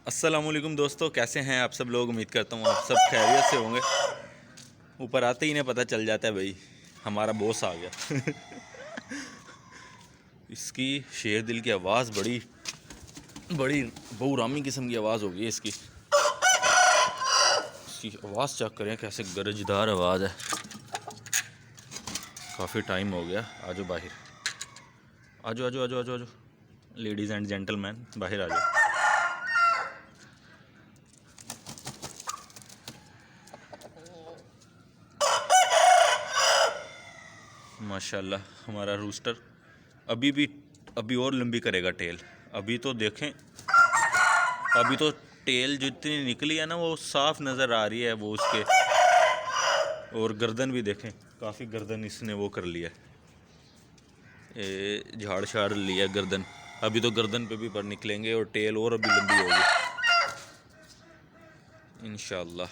अस्सलामुअलैकुम दोस्तों, कैसे हैं आप सब लोग। उम्मीद करता हूँ आप सब खैरियत से होंगे। ऊपर आते ही इन्हें पता चल जाता है भाई हमारा बॉस आ गया। इसकी शेर दिल की आवाज़ बड़ी बड़ी बहुरामी किस्म की आवाज़ होगी इसकी आवाज़ चेक करें कैसे गरजदार आवाज़ है। काफ़ी टाइम हो गया। आजो बाहर, आजो आजो आजो आजो आजो लेडीज़ एंड जेंटलमैन, बाहर आ जाओ। माशाल्लाह हमारा रूस्टर अभी और लंबी करेगा टेल। अभी तो देखें, अभी तो टेल जितनी निकली है ना वो साफ नज़र आ रही है वो उसके। और गर्दन भी देखें, काफ़ी गर्दन इसने वो कर लिया, झाड़ छाड़ लिया गर्दन। अभी तो गर्दन पे भी पर निकलेंगे और टेल और अभी लंबी होगी इंशाल्लाह।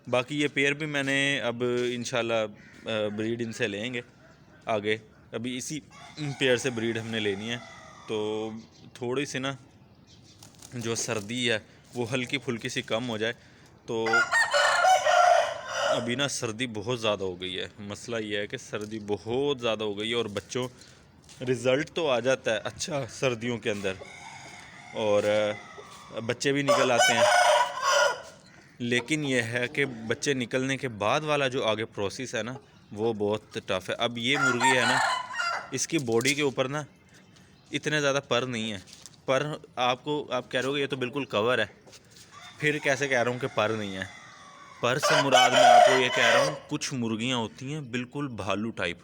बाकी ये पेयर भी मैंने अब इंशाल्लाह ब्रीड इनसे लेंगे आगे। अभी इसी पेयर से ब्रीड हमने लेनी है। तो थोड़ी सी ना जो सर्दी है वो हल्की फुल्की सी कम हो जाए। तो अभी ना सर्दी बहुत ज़्यादा हो गई है। मसला ये है कि सर्दी बहुत ज़्यादा हो गई है और बच्चों रिज़ल्ट तो आ जाता है अच्छा सर्दियों के अंदर और बच्चे भी निकल आते हैं, लेकिन यह है कि बच्चे निकलने के बाद वाला जो आगे प्रोसेस है ना वो बहुत टफ है। अब ये मुर्गी है ना, इसकी बॉडी के ऊपर ना इतने ज़्यादा पर नहीं है। पर आप कह रहे हो ये तो बिल्कुल कवर है, फिर कैसे कह रहा हूँ कि पर नहीं है। पर से मुराद मैं आपको ये कह रहा हूँ, कुछ मुर्गियाँ होती हैं बिल्कुल भालू टाइप,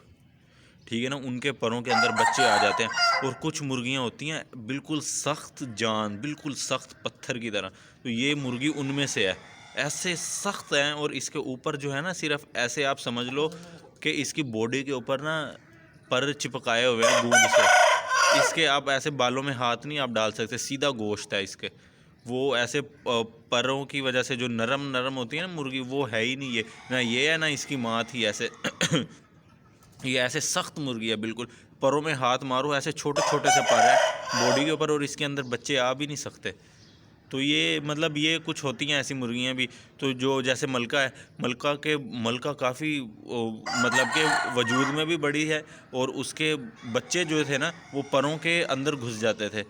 ठीक है ना, उनके परों के अंदर बच्चे आ जाते हैं। और कुछ मुर्गियाँ होती हैं बिल्कुल सख्त जान, बिल्कुल सख्त पत्थर की तरह। तो ये मुर्गी उनमें से है, ऐसे सख्त हैं। और इसके ऊपर जो है ना, सिर्फ ऐसे आप समझ लो कि इसकी बॉडी के ऊपर ना पर चिपकाए हुए हैं गूंद से। इसके आप ऐसे बालों में हाथ नहीं आप डाल सकते, सीधा गोश्त है इसके। वो ऐसे परों की वजह से जो नरम नरम होती है ना मुर्गी, वो है ही नहीं ये, ना ये है ना इसकी माँ थी ऐसे। ये ऐसे सख्त मुर्गी है बिल्कुल, परों में हाथ मारो ऐसे छोटे छोटे से पर है बॉडी के ऊपर और इसके अंदर बच्चे आ भी नहीं सकते। तो ये मतलब ये कुछ होती हैं ऐसी मुर्गियाँ भी। तो जो जैसे मलका है, मलका काफ़ी मतलब के वजूद में भी बड़ी है और उसके बच्चे जो थे ना वो परों के अंदर घुस जाते थे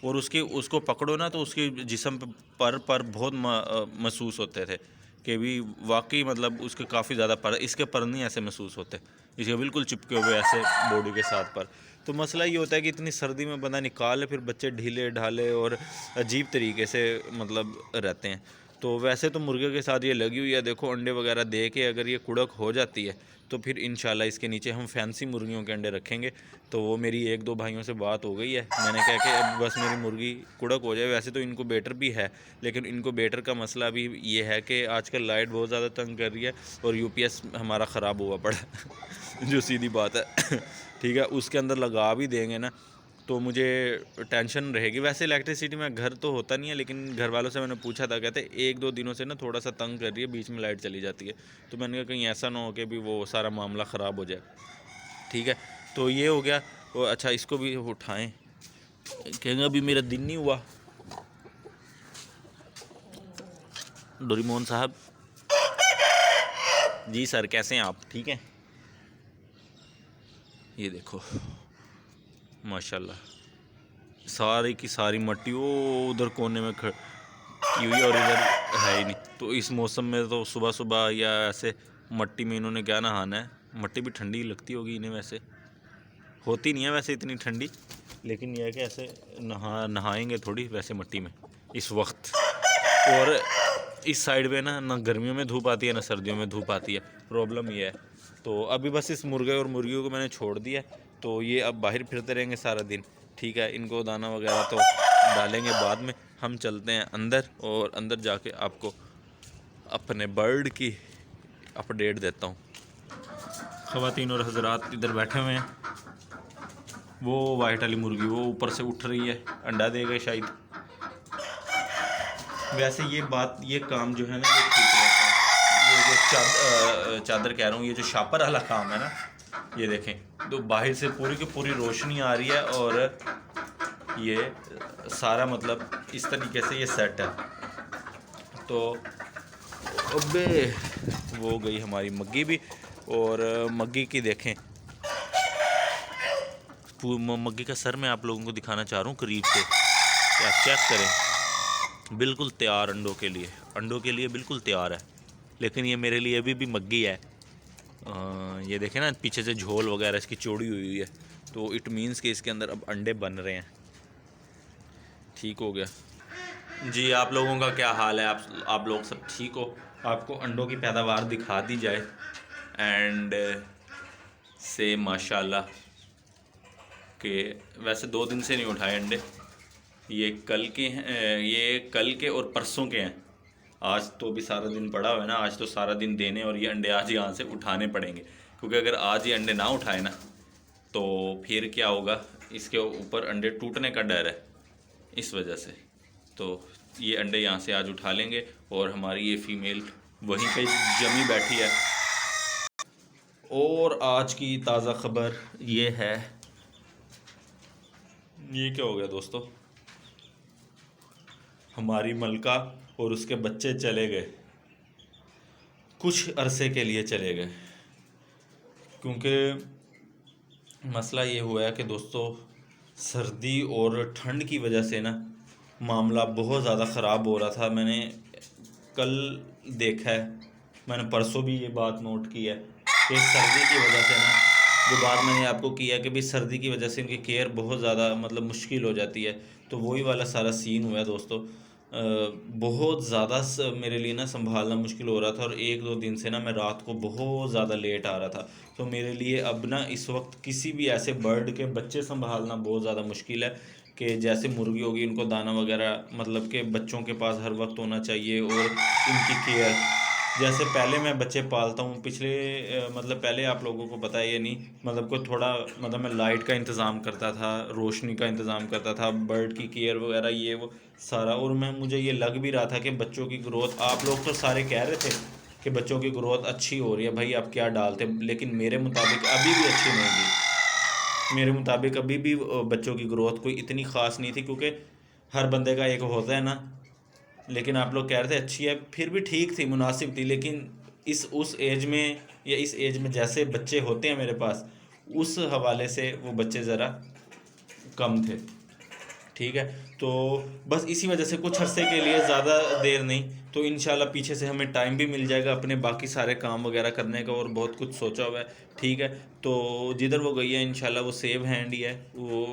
और उसको पकड़ो ना तो उसके जिस्म पर बहुत महसूस होते थे कि भी वाकई मतलब उसके काफ़ी ज़्यादा पर, इसके पर नहीं ऐसे महसूस होते, इसके बिल्कुल चिपके हुए ऐसे बॉडी के साथ पर। तो मसला ये होता है कि इतनी सर्दी में बंदा निकाले फिर बच्चे ढीले ढाले और अजीब तरीके से मतलब रहते हैं। तो वैसे तो मुर्गे के साथ ये लगी हुई है, देखो अंडे वगैरह दे के अगर ये कुड़क हो जाती है तो फिर इंशाल्लाह इसके नीचे हम फैंसी मुर्गियों के अंडे रखेंगे। तो वो मेरी एक दो भाइयों से बात हो गई है, मैंने कहा कि अब बस मेरी मुर्गी कुड़क हो जाए। वैसे तो इनको बेटर भी है, लेकिन इनको बेटर का मसला भी ये है कि आजकल लाइट बहुत ज़्यादा तंग कर रही है और यूपीएस हमारा ख़राब हुआ पड़ा। जो सीधी बात है। ठीक है, उसके अंदर लगा भी देंगे ना तो मुझे टेंशन रहेगी। वैसे इलेक्ट्रिसिटी में घर तो होता नहीं है, लेकिन घर वालों से मैंने पूछा था, कहते एक दो दिनों से ना थोड़ा सा तंग कर रही है, बीच में लाइट चली जाती है। तो मैंने कहा कहीं ऐसा ना हो कि भी वो सारा मामला ख़राब हो जाए। ठीक है, तो ये हो गया। और अच्छा इसको भी उठाएं, कहेंगे अभी मेरा दिन नहीं हुआ। डोरीमोन साहब जी सर, कैसे हैं आप, ठीक हैं। ये देखो माशाल्लाह सारी की सारी मट्टी वो उधर कोने में की हुई और इधर है ही नहीं। तो इस मौसम में तो सुबह सुबह या ऐसे मट्टी में इन्होंने क्या नहाना है। मट्टी भी ठंडी लगती होगी इन्हें, वैसे होती नहीं है वैसे इतनी ठंडी, लेकिन यह है कि ऐसे नहाएंगे थोड़ी वैसे मट्टी में इस वक्त। और इस साइड पे ना गर्मियों में धूप आती है ना सर्दियों में धूप आती है, प्रॉब्लम ये है। तो अभी बस इस मुर्गे और मुर्गियों को मैंने छोड़ दिया, तो ये अब बाहर फिरते रहेंगे सारा दिन। ठीक है, इनको दाना वगैरह तो डालेंगे बाद में। हम चलते हैं अंदर और अंदर जाके आपको अपने बर्ड की अपडेट देता हूँ। ख़वातीन और हजरात इधर बैठे हुए हैं। वो वाइट वाली मुर्गी वो ऊपर से उठ रही है, अंडा देगा शायद। वैसे ये काम जो है ना ये ठीक रहता है। ये जो चादर कह रहा हूँ, ये जो शापर वाला काम है ना, ये देखें तो बाहर से पूरी की पूरी रोशनी आ रही है और ये सारा मतलब इस तरीके से ये सेट है। तो अबे वो गई हमारी मग्गी भी, और मग्गी की देखें, मग्गी का सर मैं आप लोगों को दिखाना चाह रहा हूँ करीब से, क्या चेक करें, बिल्कुल तैयार अंडों के लिए, अंडों के लिए बिल्कुल तैयार है। लेकिन ये मेरे लिए अभी भी मग्गी है। ये देखें ना पीछे से झोल वगैरह इसकी चौड़ी हुई हुई है, तो इट मीन्स कि इसके अंदर अब अंडे बन रहे हैं। ठीक हो गया जी। आप लोगों का क्या हाल है? आप लोग सब ठीक हो? आपको अंडों की पैदावार दिखा दी जाए एंड से माशाल्लाह के वैसे 2 दिन से नहीं उठाए अंडे, ये कल के हैं, ये कल के और परसों के हैं। आज तो भी सारा दिन पड़ा हुआ है ना, आज तो सारा दिन देने और ये अंडे आज यहाँ से उठाने पड़ेंगे, क्योंकि अगर आज ये अंडे ना उठाए ना तो फिर क्या होगा, इसके ऊपर अंडे टूटने का डर है इस वजह से। तो ये अंडे यहाँ से आज उठा लेंगे और हमारी ये फीमेल वहीं पे जमी बैठी है। और आज की ताज़ा खबर ये है, ये क्या हो गया दोस्तों, हमारी मलका और उसके बच्चे चले गए, कुछ अरसे के लिए चले गए, क्योंकि मसला ये हुआ है कि दोस्तों सर्दी और ठंड की वजह से ना मामला बहुत ज़्यादा ख़राब हो रहा था। मैंने कल देखा है, मैंने परसों भी ये बात नोट की है कि सर्दी की वजह से ना, जो बात मैंने आपको की है कि भाई सर्दी की वजह से इनकी केयर बहुत ज़्यादा मतलब मुश्किल हो जाती है, तो वही वाला सारा सीन हुआ है दोस्तों। बहुत ज़्यादा मेरे लिए ना संभालना मुश्किल हो रहा था, और 1-2 दिन से ना मैं रात को बहुत ज़्यादा लेट आ रहा था। तो मेरे लिए अब ना इस वक्त किसी भी ऐसे बर्ड के बच्चे संभालना बहुत ज़्यादा मुश्किल है, कि जैसे मुर्गी होगी इनको दाना वगैरह मतलब कि बच्चों के पास हर वक्त होना चाहिए, और इनकी केयर जैसे पहले मैं बच्चे पालता हूँ, पिछले मतलब पहले आप लोगों को पता है ये नहीं, मतलब को थोड़ा मतलब मैं लाइट का इंतज़ाम करता था, रोशनी का इंतज़ाम करता था, बर्ड की केयर वगैरह ये वो सारा। और मुझे ये लग भी रहा था कि बच्चों की ग्रोथ, आप लोग तो सारे कह रहे थे कि बच्चों की ग्रोथ अच्छी हो रही है, भाई आप क्या डालते, लेकिन मेरे मुताबिक अभी भी अच्छी नहीं थी। मेरे मुताबिक अभी भी बच्चों की ग्रोथ कोई इतनी ख़ास नहीं थी, क्योंकि हर बंदे का एक होता है ना। लेकिन आप लोग कह रहे थे अच्छी है, फिर भी ठीक थी, मुनासिब थी। लेकिन इस उस एज में या इस एज में जैसे बच्चे होते हैं मेरे पास, उस हवाले से वो बच्चे ज़रा कम थे। ठीक है, तो बस इसी वजह से कुछ अरसे के लिए, ज़्यादा देर नहीं, तो इंशाल्लाह पीछे से हमें टाइम भी मिल जाएगा अपने बाकी सारे काम वगैरह करने का, और बहुत कुछ सोचा हुआ है। ठीक है, तो जिधर वो गई है इंशाल्लाह वो सेव हैंड ही है, वो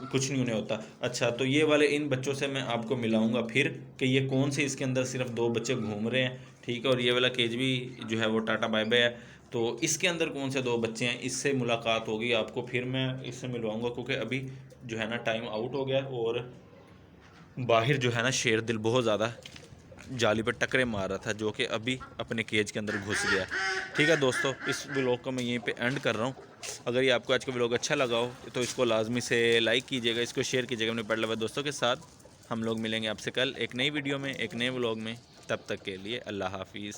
कुछ नहीं होने होता। अच्छा, तो ये वाले इन बच्चों से मैं आपको मिलाऊंगा फिर, कि ये कौन से इसके अंदर सिर्फ 2 बच्चे घूम रहे हैं। ठीक है, और ये वाला केज भी जो है वो टाटा बाय बाय है, तो इसके अंदर कौन से 2 बच्चे हैं, इससे मुलाकात होगी आपको, फिर मैं इससे मिलवाऊंगा, क्योंकि अभी जो है ना टाइम आउट हो गया, और बाहर जो है ना शेर दिल बहुत ज़्यादा जाली पर टकरे मार रहा था, जो कि अभी अपने केज के अंदर घुस गया। ठीक है दोस्तों, इस व्लॉग को मैं यहीं पे एंड कर रहा हूँ। अगर ये आपको आज का व्लॉग अच्छा लगा हो तो इसको लाजमी से लाइक कीजिएगा, इसको शेयर कीजिएगा अपने पढ़ लगे दोस्तों के साथ। हम लोग मिलेंगे आपसे कल एक नई वीडियो में, एक नए व्लॉग में। तब तक के लिए अल्लाह हाफिज़।